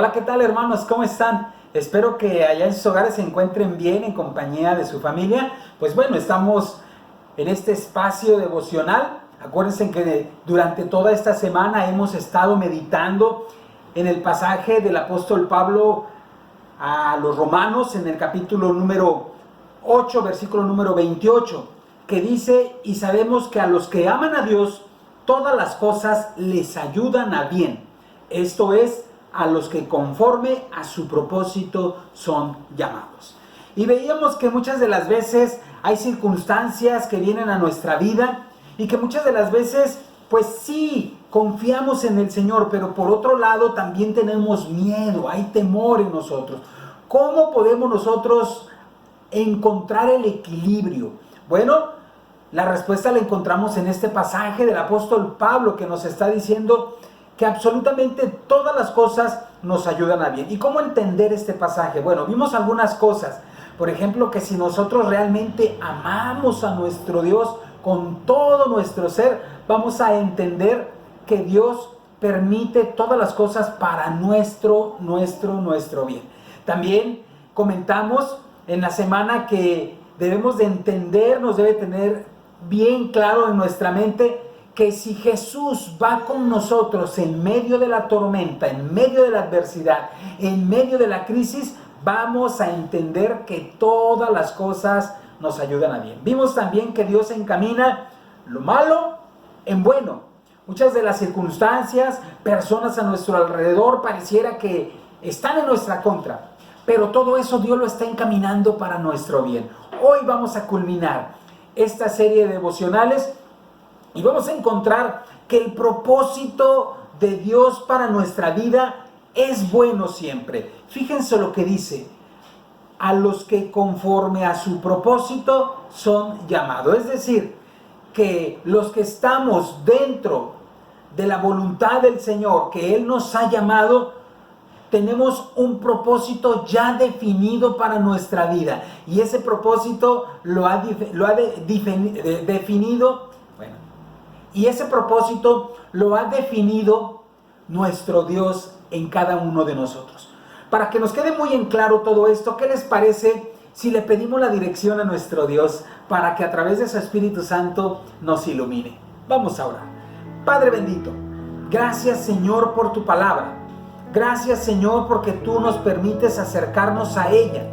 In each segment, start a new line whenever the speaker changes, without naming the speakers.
Hola, ¿qué tal, hermanos? ¿Cómo están? Espero que allá en sus hogares se encuentren bien en compañía de su familia. Pues bueno, estamos en este espacio devocional. Acuérdense que durante toda esta semana hemos estado meditando en el pasaje del apóstol Pablo a los Romanos, en el capítulo número 8, versículo número 28, que dice: y sabemos que a los que aman a Dios, todas las cosas les ayudan a bien. Esto es, a los que conforme a su propósito son llamados. Y veíamos que muchas de las veces hay circunstancias que vienen a nuestra vida y que muchas de las veces, pues sí, confiamos en el Señor, pero por otro lado también tenemos miedo, hay temor en nosotros. ¿Cómo podemos nosotros encontrar el equilibrio? Bueno, la respuesta la encontramos en este pasaje del apóstol Pablo, que nos está diciendo que absolutamente todas las cosas nos ayudan a bien. ¿Y cómo entender este pasaje? Bueno, vimos algunas cosas. Por ejemplo, que si nosotros realmente amamos a nuestro Dios con todo nuestro ser, vamos a entender que Dios permite todas las cosas para nuestro bien. También comentamos en la semana que debemos de entender, nos debe tener bien claro en nuestra mente, que si Jesús va con nosotros en medio de la tormenta, en medio de la adversidad, en medio de la crisis, vamos a entender que todas las cosas nos ayudan a bien. Vimos también que Dios encamina lo malo en bueno. Muchas de las circunstancias, personas a nuestro alrededor pareciera que están en nuestra contra, pero todo eso Dios lo está encaminando para nuestro bien. Hoy vamos a culminar esta serie de devocionales y vamos a encontrar que el propósito de Dios para nuestra vida es bueno siempre. Fíjense lo que dice: a los que conforme a su propósito son llamados. Es decir, que los que estamos dentro de la voluntad del Señor, que Él nos ha llamado, tenemos un propósito ya definido para nuestra vida. Y ese propósito lo ha definido, bueno, y ese propósito lo ha definido nuestro Dios en cada uno de nosotros. Para que nos quede muy en claro todo esto, ¿qué les parece si le pedimos la dirección a nuestro Dios para que a través de su Espíritu Santo nos ilumine? Vamos a orar. Padre bendito, gracias, Señor, por tu palabra. Gracias, Señor, porque tú nos permites acercarnos a ella.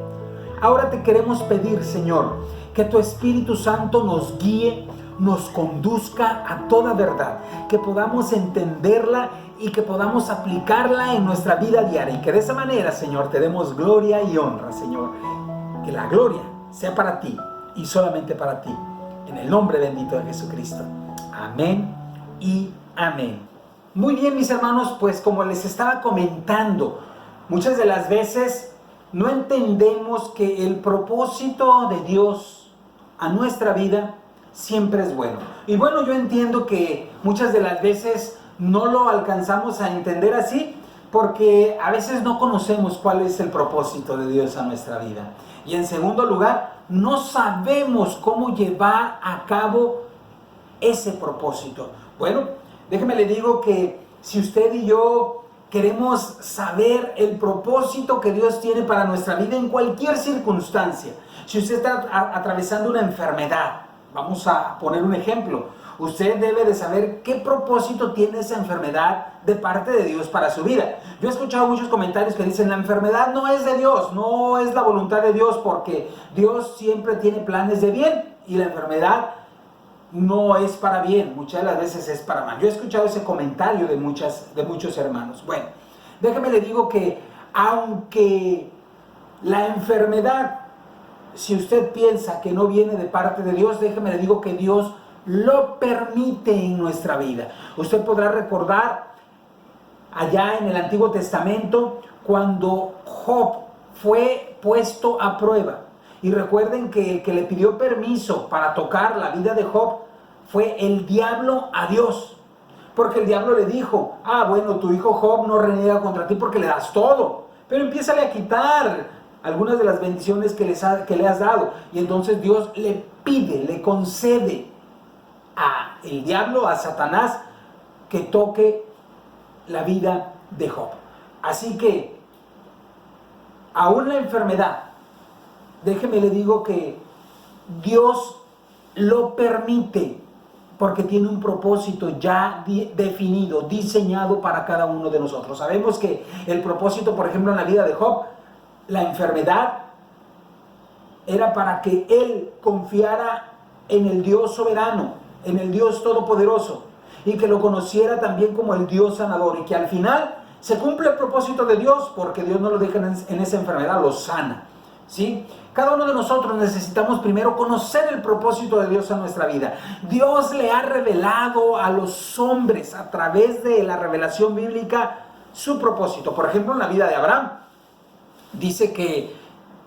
Ahora te queremos pedir, Señor, que tu Espíritu Santo nos guíe, nos conduzca a toda verdad, que podamos entenderla y que podamos aplicarla en nuestra vida diaria, y que de esa manera, Señor, te demos gloria y honra, Señor. Que la gloria sea para ti y solamente para ti, en el nombre bendito de Jesucristo. Amén y amén. Muy bien, mis hermanos, pues como les estaba comentando, muchas de las veces no entendemos que el propósito de Dios a nuestra vida siempre es bueno. Y bueno, yo entiendo que muchas de las veces no lo alcanzamos a entender así, porque a veces no conocemos cuál es el propósito de Dios a nuestra vida. Y en segundo lugar, no sabemos cómo llevar a cabo ese propósito. Bueno, déjeme le digo que si usted y yo queremos saber el propósito que Dios tiene para nuestra vida en cualquier circunstancia, si usted está atravesando una enfermedad, vamos a poner un ejemplo, usted debe de saber qué propósito tiene esa enfermedad de parte de Dios para su vida. Yo he escuchado muchos comentarios que dicen: la enfermedad no es de Dios, no es la voluntad de Dios, porque Dios siempre tiene planes de bien y la enfermedad no es para bien, muchas de las veces es para mal. Yo he escuchado ese comentario de muchos hermanos. Bueno, déjeme le digo que aunque la enfermedad, si usted piensa que no viene de parte de Dios, déjeme le digo que Dios lo permite en nuestra vida. Usted podrá recordar allá en el Antiguo Testamento cuando Job fue puesto a prueba. Y recuerden que el que le pidió permiso para tocar la vida de Job fue el diablo a Dios. Porque el diablo le dijo: bueno, tu hijo Job no reniega contra ti porque le das todo, pero empiézale a quitar algunas de las bendiciones que le has dado. Y entonces Dios le pide, le concede a el diablo, a Satanás, que toque la vida de Job. Así que aún la enfermedad, déjeme le digo que Dios lo permite porque tiene un propósito ya definido, diseñado para cada uno de nosotros. Sabemos que el propósito, por ejemplo, en la vida de Job, la enfermedad era para que él confiara en el Dios soberano, en el Dios todopoderoso, y que lo conociera también como el Dios sanador, y que al final se cumple el propósito de Dios, porque Dios no lo deja en esa enfermedad, lo sana, ¿sí? Cada uno de nosotros necesitamos primero conocer el propósito de Dios en nuestra vida. Dios le ha revelado a los hombres a través de la revelación bíblica su propósito. Por ejemplo, en la vida de Abraham, dice que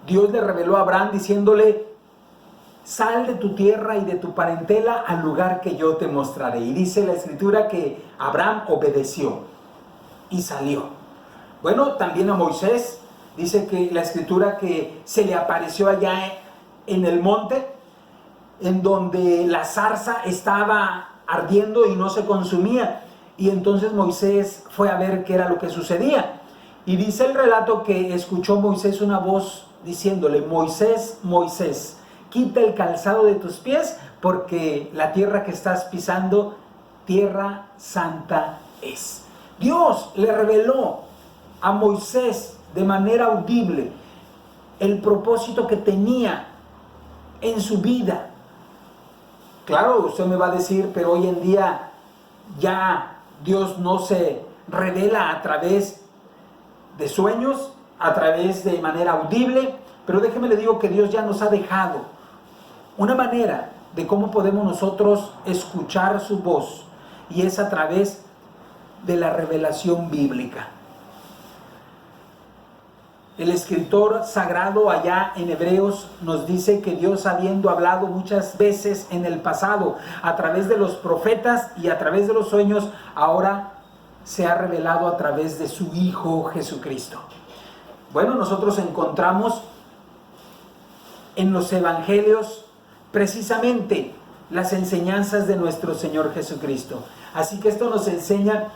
Dios le reveló a Abraham diciéndole: sal de tu tierra y de tu parentela al lugar que yo te mostraré. Y dice la escritura que Abraham obedeció y salió. Bueno, también a Moisés dice que la escritura que se le apareció allá en el monte, en donde la zarza estaba ardiendo y no se consumía. Y entonces Moisés fue a ver qué era lo que sucedía. Y dice el relato que escuchó Moisés una voz diciéndole: Moisés, Moisés, quita el calzado de tus pies, porque la tierra que estás pisando, tierra santa es. Dios le reveló a Moisés de manera audible el propósito que tenía en su vida. Claro, usted me va a decir, pero hoy en día ya Dios no se revela a través de sueños, a través de manera audible, pero déjeme le digo que Dios ya nos ha dejado una manera de cómo podemos nosotros escuchar su voz, y es a través de la revelación bíblica. El escritor sagrado allá en Hebreos nos dice que Dios, habiendo hablado muchas veces en el pasado a través de los profetas y a través de los sueños, ahora se ha revelado a través de su Hijo Jesucristo. Bueno, nosotros encontramos en los evangelios precisamente las enseñanzas de nuestro Señor Jesucristo. Así que esto nos enseña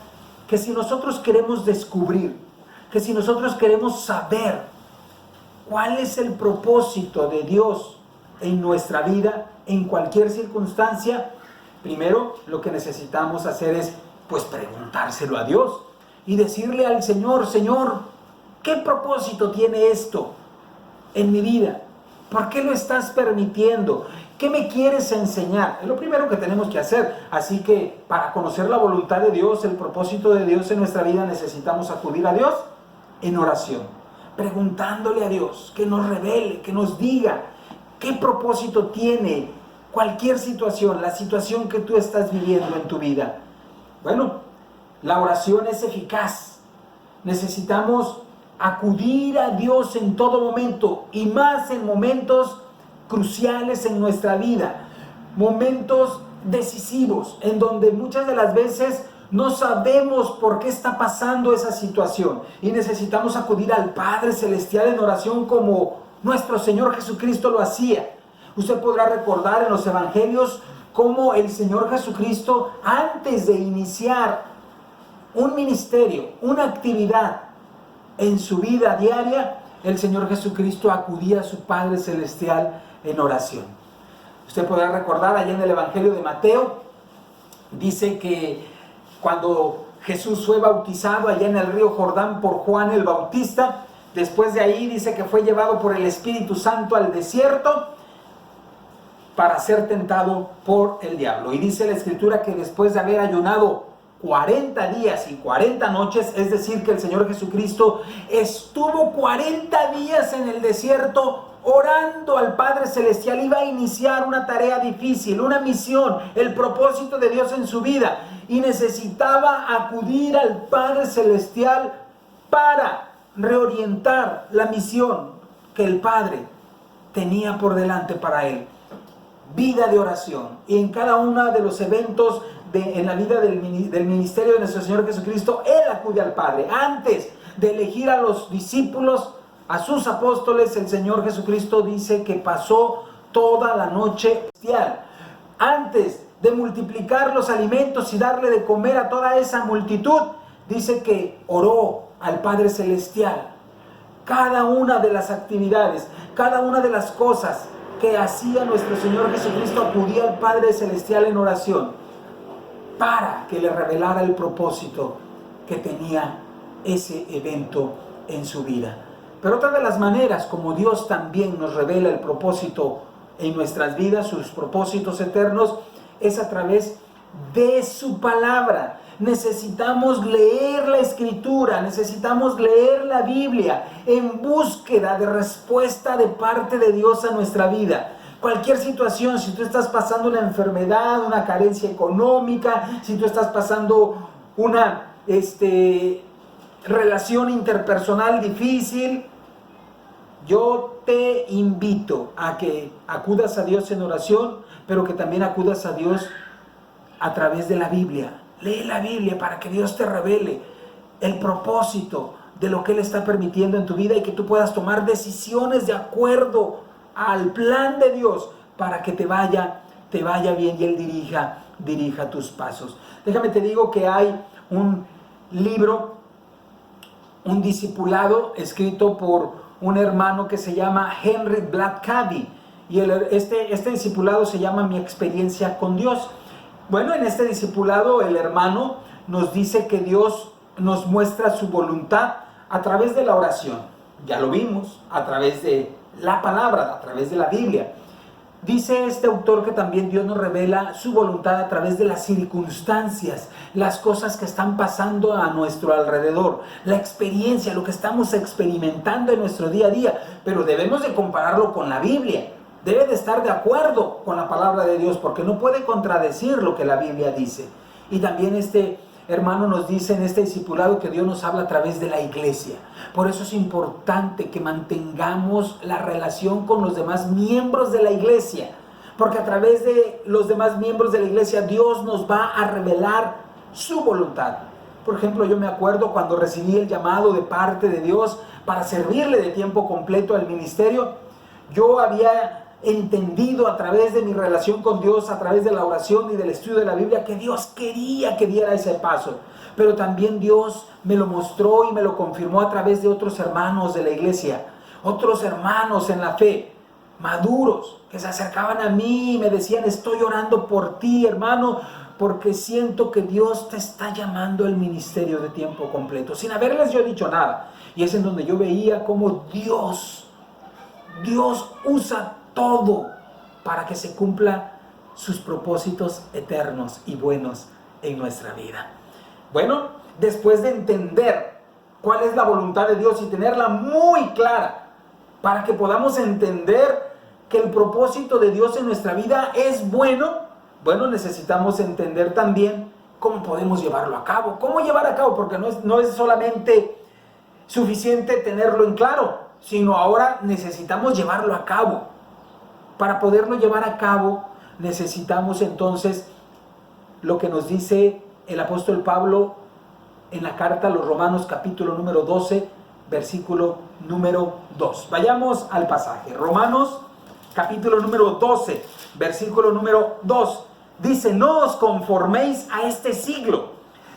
que si nosotros queremos descubrir, que si nosotros queremos saber cuál es el propósito de Dios en nuestra vida, en cualquier circunstancia, primero lo que necesitamos hacer es pues preguntárselo a Dios y decirle al Señor: Señor, ¿qué propósito tiene esto en mi vida? ¿Por qué lo estás permitiendo? ¿Qué me quieres enseñar? Es lo primero que tenemos que hacer. Así que para conocer la voluntad de Dios, el propósito de Dios en nuestra vida, necesitamos acudir a Dios en oración, preguntándole a Dios que nos revele, que nos diga qué propósito tiene cualquier situación, la situación que tú estás viviendo en tu vida. Bueno, la oración es eficaz. Necesitamos acudir a Dios en todo momento, y más en momentos cruciales en nuestra vida, momentos decisivos, en donde muchas de las veces no sabemos por qué está pasando esa situación, y necesitamos acudir al Padre Celestial en oración como nuestro Señor Jesucristo lo hacía. Usted podrá recordar en los evangelios cómo el Señor Jesucristo, antes de iniciar un ministerio, una actividad en su vida diaria, el Señor Jesucristo acudía a su Padre Celestial en oración. Usted podrá recordar allá en el Evangelio de Mateo, dice que cuando Jesús fue bautizado allá en el río Jordán por Juan el Bautista, después de ahí dice que fue llevado por el Espíritu Santo al desierto para ser tentado por el diablo. Y dice la Escritura que después de haber ayunado 40 días y 40 noches, es decir, que el Señor Jesucristo estuvo 40 días en el desierto orando al Padre Celestial. Iba a iniciar una tarea difícil, una misión, el propósito de Dios en su vida, y necesitaba acudir al Padre Celestial para reorientar la misión que el Padre tenía por delante para él. Vida de oración. Y en cada uno de los eventos en la vida del ministerio de nuestro Señor Jesucristo, Él acude al Padre. Antes de elegir a los discípulos, a sus apóstoles, el Señor Jesucristo dice que pasó toda la noche celestial. Antes de multiplicar los alimentos y darle de comer a toda esa multitud, dice que oró al Padre Celestial cada una de las actividades, cada una de las cosas que hacía nuestro Señor Jesucristo, acudía al Padre Celestial en oración para que le revelara el propósito que tenía ese evento en su vida. Pero otra de las maneras como Dios también nos revela el propósito en nuestras vidas, sus propósitos eternos, es a través de su palabra. Necesitamos leer la Escritura, necesitamos leer la Biblia en búsqueda de respuesta de parte de Dios a nuestra vida. Cualquier situación, si tú estás pasando una enfermedad, una carencia económica, si tú estás pasando una relación interpersonal difícil, yo te invito a que acudas a Dios en oración, pero que también acudas a Dios a través de la Biblia. Lee la Biblia para que Dios te revele el propósito de lo que Él está permitiendo en tu vida y que tú puedas tomar decisiones de acuerdo al plan de Dios para que te vaya bien y Él dirija tus pasos. Déjame te digo que hay un libro, un discipulado escrito por un hermano que se llama Henry Black Cady, y este discipulado se llama Mi experiencia con Dios. Bueno, en este discipulado el hermano nos dice que Dios nos muestra su voluntad a través de la oración. Ya lo vimos, a través de la palabra, a través de la Biblia. Dice este autor que también Dios nos revela su voluntad a través de las circunstancias, las cosas que están pasando a nuestro alrededor, la experiencia, lo que estamos experimentando en nuestro día a día. Pero debemos de compararlo con la Biblia. Debe de estar de acuerdo con la palabra de Dios, porque no puede contradecir lo que la Biblia dice. Y también este hermano nos dice en este discipulado que Dios nos habla a través de la iglesia. Por eso es importante que mantengamos la relación con los demás miembros de la iglesia, porque a través de los demás miembros de la iglesia Dios nos va a revelar su voluntad. Por ejemplo, yo me acuerdo cuando recibí el llamado de parte de Dios para servirle de tiempo completo al ministerio. Yo había entendido a través de mi relación con Dios, a través de la oración y del estudio de la Biblia, que Dios quería que diera ese paso. Pero también Dios me lo mostró y me lo confirmó a través de otros hermanos de la iglesia, otros hermanos en la fe, maduros, que se acercaban a mí y me decían: estoy orando por ti, hermano, porque siento que Dios te está llamando al ministerio de tiempo completo, sin haberles yo dicho nada. Y es en donde yo veía cómo Dios usa todo para que se cumpla sus propósitos eternos y buenos en nuestra vida. Bueno, después de entender cuál es la voluntad de Dios y tenerla muy clara para que podamos entender que el propósito de Dios en nuestra vida es bueno, necesitamos entender también cómo podemos llevarlo a cabo. ¿Cómo llevar a cabo? Porque no es solamente suficiente tenerlo en claro, sino ahora necesitamos llevarlo a cabo. Para poderlo llevar a cabo, necesitamos entonces lo que nos dice el apóstol Pablo en la carta a los Romanos, capítulo número 12, versículo número 2. Vayamos al pasaje. Romanos, capítulo número 12, versículo número 2. Dice: no os conforméis a este siglo,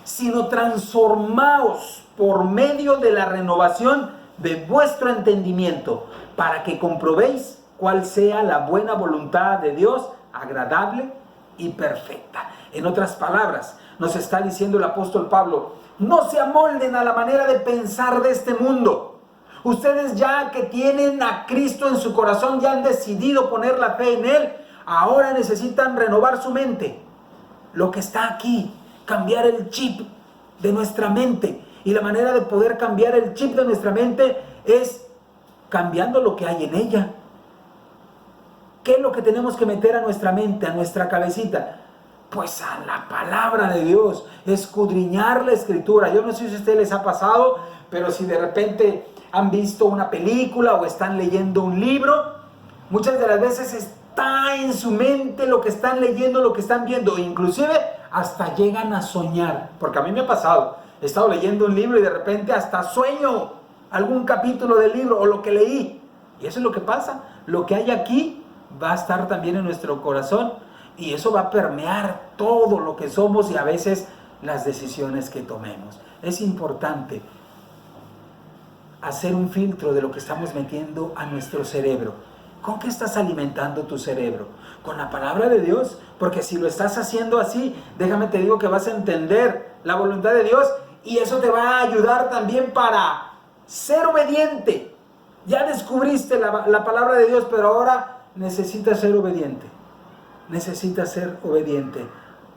sino transformaos por medio de la renovación de vuestro entendimiento, para que comprobéis cuál sea la buena voluntad de Dios, agradable y perfecta. En otras palabras, nos está diciendo el apóstol Pablo: no se amolden a la manera de pensar de este mundo. Ustedes, ya que tienen a Cristo en su corazón, ya han decidido poner la fe en Él, ahora necesitan renovar su mente. Lo que está aquí, cambiar el chip de nuestra mente. Y la manera de poder cambiar el chip de nuestra mente es cambiando lo que hay en ella. ¿Qué es lo que tenemos que meter a nuestra mente, a nuestra cabecita? Pues a la palabra de Dios, escudriñar la Escritura. Yo no sé si a ustedes les ha pasado, pero si de repente han visto una película o están leyendo un libro, muchas de las veces está en su mente lo que están leyendo, lo que están viendo, inclusive hasta llegan a soñar, porque a mí me ha pasado. He estado leyendo un libro y de repente hasta sueño algún capítulo del libro o lo que leí. Y eso es lo que pasa. Lo que hay aquí va a estar también en nuestro corazón y eso va a permear todo lo que somos y a veces las decisiones que tomemos. Es importante hacer un filtro de lo que estamos metiendo a nuestro cerebro. ¿Con qué estás alimentando tu cerebro? Con la palabra de Dios, porque si lo estás haciendo así, déjame te digo que vas a entender la voluntad de Dios y eso te va a ayudar también para ser obediente. Ya descubriste la palabra de Dios, pero ahora necesitas ser obediente. Necesitas ser obediente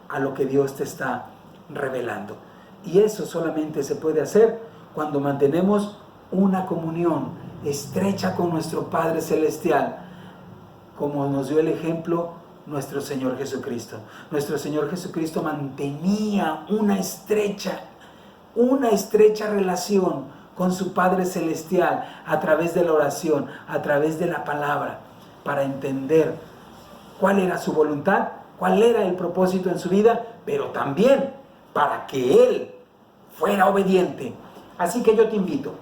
a lo que Dios te está revelando. Y eso solamente se puede hacer cuando mantenemos una comunión estrecha con nuestro Padre Celestial, como nos dio el ejemplo nuestro Señor Jesucristo. Nuestro Señor Jesucristo mantenía una estrecha relación con su Padre Celestial a través de la oración, a través de la palabra, para entender cuál era su voluntad, cuál era el propósito en su vida, pero también para que Él fuera obediente. Así que yo te invito,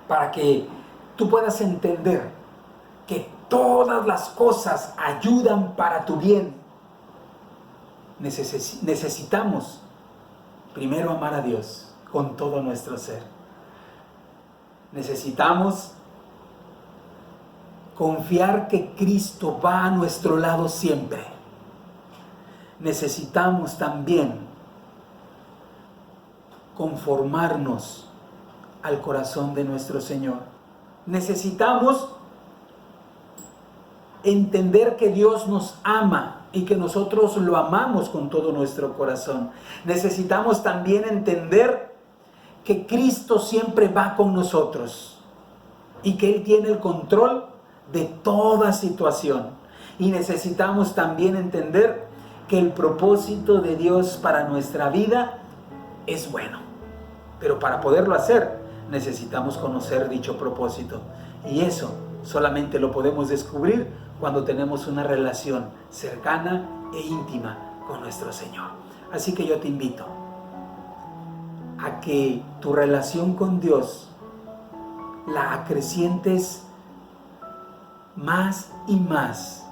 para que tú puedas entender que todas las cosas ayudan para tu bien, necesitamos primero amar a Dios con todo nuestro ser. Necesitamos confiar que Cristo va a nuestro lado siempre. Necesitamos también conformarnos al corazón de nuestro Señor. Necesitamos entender que Dios nos ama y que nosotros lo amamos con todo nuestro corazón. Necesitamos también entender que Cristo siempre va con nosotros y que Él tiene el control de toda situación. Y necesitamos también entender que el propósito de Dios para nuestra vida es bueno. Pero para poderlo hacer, necesitamos conocer dicho propósito. Y eso solamente lo podemos descubrir cuando tenemos una relación cercana e íntima con nuestro Señor. Así que yo te invito a que tu relación con Dios la acrecientes más y más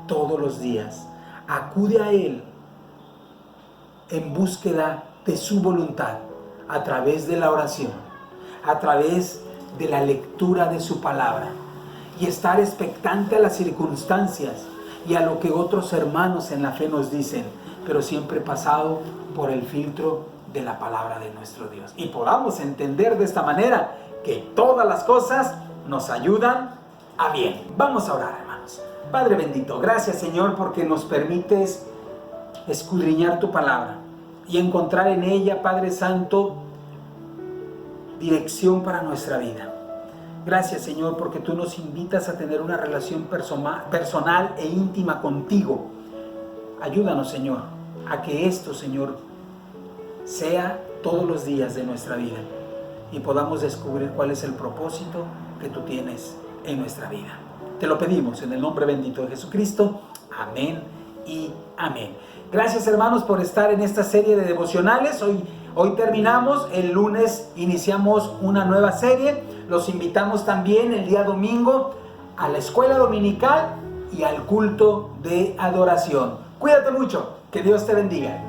todos los días. Acude a Él en búsqueda de su voluntad a través de la oración, a través de la lectura de su palabra, y estar expectante a las circunstancias y a lo que otros hermanos en la fe nos dicen, pero siempre pasado por el filtro de la palabra de nuestro Dios, y podamos entender de esta manera que todas las cosas nos ayudan a bien. Vamos a orar, hermanos. Padre bendito, gracias Señor porque nos permites escudriñar tu palabra y encontrar en ella, Padre Santo, dirección para nuestra vida. Gracias Señor porque tú nos invitas a tener una relación personal e íntima contigo. Ayúdanos Señor a que esto Señor sea todos los días de nuestra vida y podamos descubrir cuál es el propósito que tú tienes en nuestra vida. Te lo pedimos en el nombre bendito de Jesucristo. Amén y amén. Gracias hermanos por estar en esta serie de devocionales. Hoy terminamos, el lunes iniciamos una nueva serie. Los invitamos también el día domingo a la escuela dominical y al culto de adoración. Cuídate mucho, que Dios te bendiga.